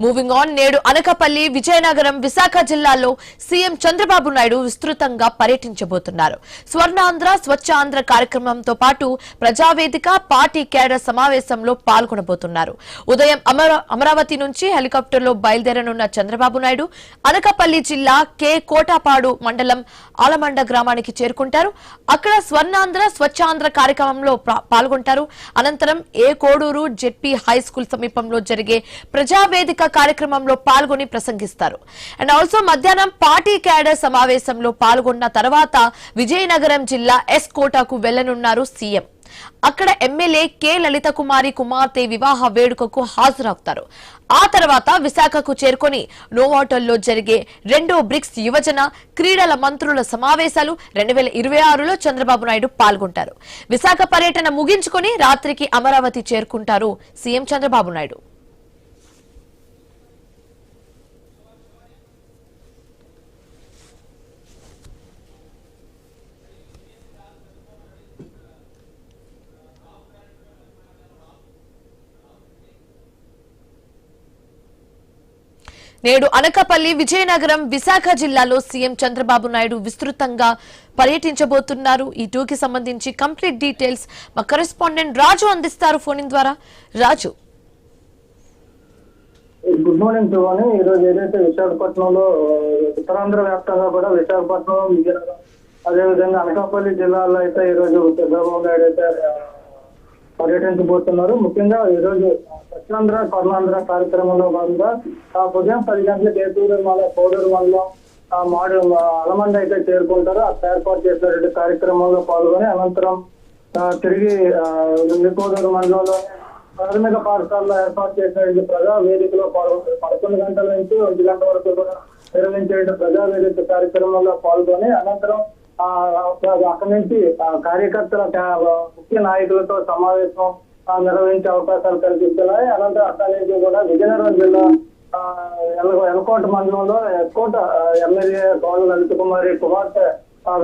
Moving on నేడు అనకాపల్లి విజయనగరం విశాఖ జిల్లాల్లో CM Chandrababu Naidu విస్తృతంగా పర్యటించబోతున్నారు. స్వర్ణాంధ్ర స్వచ్ఛాంధ్ర కార్యక్రమంతో పాటు ప్రజావేదిక పార్టీ కేడర్ సమావేశంలో పాల్గొనబోతున్నారు. ఉదయం అమరావతి నుంచి హెలికాప్టర్లో బయలుదేరనున్న చంద్రబాబు నాయుడు అనకాపల్లి జిల్లా కే కోటాపాడు మండలం ఆలమండ గ్రామానికి చేరుకుంటారు. అక్కడ స్వర్ణాంధ్ర స్వచ్ఛాంధ్ర కార్యక్రమంలో పాల్గొంటారు. అనంతరం ఏ కోడూరు జెడ్పీ హై స్కూల్ సమీపంలో జరిగే ప్రజావేదిక కార్యక్రమంలో పాల్గొని ప్రసంగిస్తారు. అండ్ ఆల్సో మధ్యాహ్నం పార్టీ క్యాడర్ సమావేశంలో పాల్గొన్న తర్వాత విజయనగరం జిల్లా ఎస్ కోటాకు వెళ్లనున్నారు సీఎం. అక్కడ ఎమ్మెల్యే కె లలిత కుమారి కుమార్తె వివాహ వేడుకకు హాజరవుతారు. ఆ తర్వాత విశాఖకు చేరుకుని నోవాటల్లో జరిగే 2వ బ్రిక్స్ యువజన క్రీడల మంత్రుల సమావేశాలు 2026లో చంద్రబాబు నాయుడు పాల్గొంటారు. విశాఖ పర్యటన ముగించుకుని రాత్రికి అమరావతి చేరుకుంటారు సీఎం చంద్రబాబు నాయుడు. నేడు అనకాపల్లి విజయనగరం విశాఖ జిల్లాలో సీఎం చంద్రబాబు నాయుడు విస్తృతంగా పర్యటించబోతున్నారు. ఈ టూర్కి సంబంధించి కంప్లీట్ డీటెయిల్స్ మా కరెస్పాండెంట్ రాజు అందిస్తారు ఫోన్ ద్వారా. రాజు, గుడ్ మార్నింగ్ శివాని. ఈ రోజు ఏదైతే విశాఖపట్నంలో ఉత్తరాంధ్ర వ్యాప్తంగా కూడా విశాఖపట్నం విజయనగరం అదేవిధంగా అనకాపల్లి జిల్లాలో అయితే ఈ రోజు చంద్రబాబు నాయుడు అయితే పర్యటించబోతున్నారు. ముఖ్యంగా ఈ రోజు స్వచ్ఛాంధ్ర స్వర్ణాంధ్ర కార్యక్రమంలో భాగంగా ఉదయం 10 గంటలకు ఏటూరు కోడూరు మండలం అలమండ అయితే చేరుకుంటారు. అక్కడ ఏర్పాటు చేసినటువంటి కార్యక్రమంలో పాల్గొని అనంతరం తిరిగి కోడూరు మండలంలో ప్రాథమిక పాఠశాలలో ఏర్పాటు చేసినటువంటి ప్రజా వేదికలో పాల్గొంటారు. 11 గంటల నుంచి 1 గంట వరకు కూడా నిర్వహించే ప్రజా వేదిక కార్యక్రమంలో పాల్గొని అనంతరం అక్కడి నుంచి కార్యకర్తల ముఖ్య నాయకులతో సమావేశం నిర్వహించే అవకాశాలు కల్పిస్తున్నాయి. అనంతరం అక్కడి నుంచి కూడా విజయనగరం జిల్లా ఎలకోట మండలంలో ఎలకోట ఎమ్మెల్యే కోన లలిత కుమారి కుమార్తె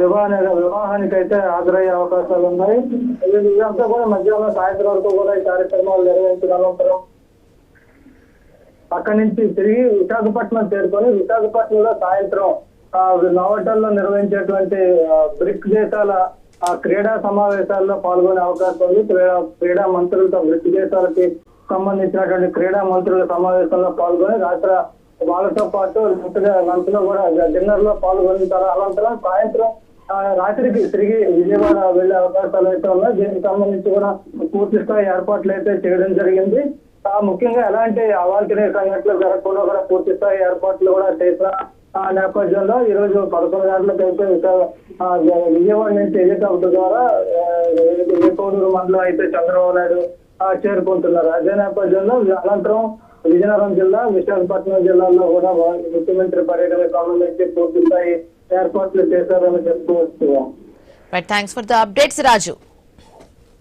వివాహానికి అయితే హాజరయ్యే అవకాశాలు ఉన్నాయి. ఇదంతా కూడా మధ్యాహ్నం సాయంత్రం వరకు కూడా ఈ కార్యక్రమాలు నిర్వహించిన అనంతరం అక్కడి నుంచి తిరిగి విశాఖపట్నం చేరుకొని విశాఖపట్నంలో సాయంత్రం నోవాటల్లో నిర్వహించేటువంటి బ్రిక్ దేశాల క్రీడా సమావేశాల్లో పాల్గొనే అవకాశం ఉంది. క్రీడా మంత్రులతో బ్రిక్ దేశాలకి సంబంధించినటువంటి క్రీడా మంత్రుల సమావేశంలో పాల్గొని రాత్రి వాళ్ళతో పాటు లంచ్ లో కూడా డిన్నర్ లో పాల్గొంటారు. అనంతరం సాయంత్రం రాత్రికి తిరిగి విజయవాడ వెళ్లే అవకాశాలు అయితే ఉన్నాయి. దీనికి సంబంధించి కూడా పూర్తి స్థాయి ఏర్పాట్లు అయితే చేయడం జరిగింది. ముఖ్యంగా ఎలాంటి అవాంఛనీయ సంఘటనలు జరగకుండా కూడా పూర్తి స్థాయి ఏర్పాట్లు కూడా చేసిన నేపథ్యంలో ఈ రోజు 11 గంటలకు అయితే విజయవాడ నుంచి హెలికాప్టర్ ద్వారా కోడూరు మండలం అయితే చంద్రబాబు నాయుడు చేరుకుంటున్నారు. అదే నేపథ్యంలో అనంతరం విజయనగరం జిల్లా విశాఖపట్నం జిల్లాలో కూడా ముఖ్యమంత్రి పర్యటనకు సంబంధించి పూర్తి స్థాయి ఏర్పాట్లు చేశారని చెప్పుకోవచ్చు. Thanks for the updates Raju.